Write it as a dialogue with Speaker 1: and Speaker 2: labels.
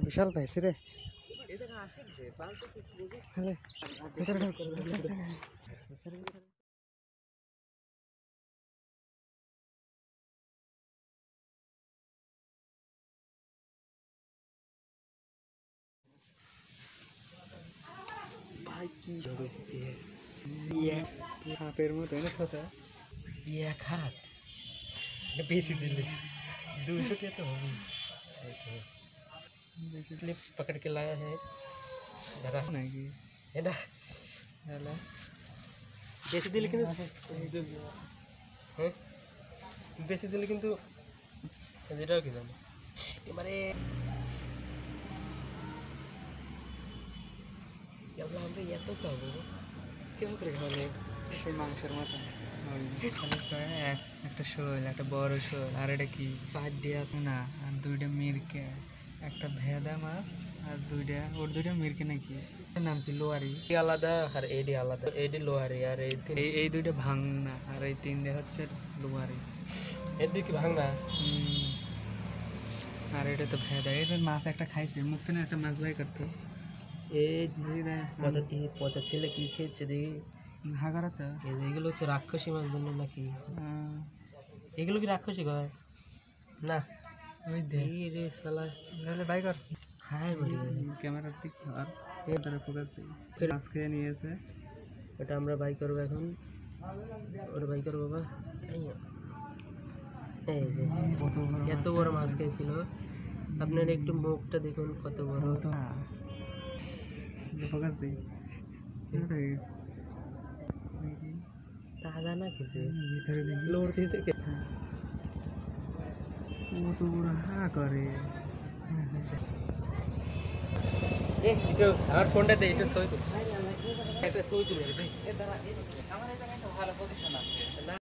Speaker 1: বিশাল পাইছি রে ভাই কি হাতের মতো এনে কথা
Speaker 2: এক হাত বেশি दिले 200 के तो होगी क्लिप पकड़ के लाया है धरा
Speaker 1: नहीं
Speaker 2: है ना
Speaker 1: हेलो
Speaker 2: বেশি দিলে কিন্তু হ্যাঁ বেশি দিলে কিন্তু যেটাও কি জানো এবারে কেবল আমরা এত খাবো কেমন করে খাবো
Speaker 1: সেই মাংসের মতো একটা শোল একটা বড় শোল আর এটা কি
Speaker 2: সাইড দিয়ে আছে
Speaker 1: না আর দুইটা মিরকে একটা ভেদা মাছ আর দুইটা মিরকে নাকি নাম কি লোয়ারি
Speaker 2: আলাদা আর এডি আলাদা এডি লোহারি আর
Speaker 1: এই দুইটা ভাঙনা আর এই তিনটে হচ্ছে লোয়ারি
Speaker 2: এডি কি ভাঙনা
Speaker 1: আর এটা তো ভেদা এটা মাছ একটা খাইছে মুখ থেকে একটা মাছ বাই করতো
Speaker 2: এই পচা ছেলে কি খেয়েছে দেখি
Speaker 1: হাগারাতে
Speaker 2: এগুলো হচ্ছে রাক্ষসী মাছ জন্য নাকি এগুলো কি রাক্ষসী হয় না
Speaker 1: ওই
Speaker 2: রে শালা
Speaker 1: বাই কর
Speaker 2: হাই বলি
Speaker 1: ক্যামেরার দিক আর এটারে ফোকাস দিই মাছ খেয়ে নিয়েছে
Speaker 2: এটা আমরা বাই করব এখন ওটা বাই করব বাবা এই যে এত বড় মাছ খেয়েছিল আপনার একটু মুখটা দেখুন কত বড়
Speaker 1: ফোকাস দিই
Speaker 2: তাজা না খেতে
Speaker 1: ভিতরে দেখি
Speaker 2: লোর দিতে
Speaker 1: কত বড় হা করে
Speaker 2: আমার ফোনটা দে এটা ছবি তুল একটা ছবি তুলে ভালো পজিশন আছে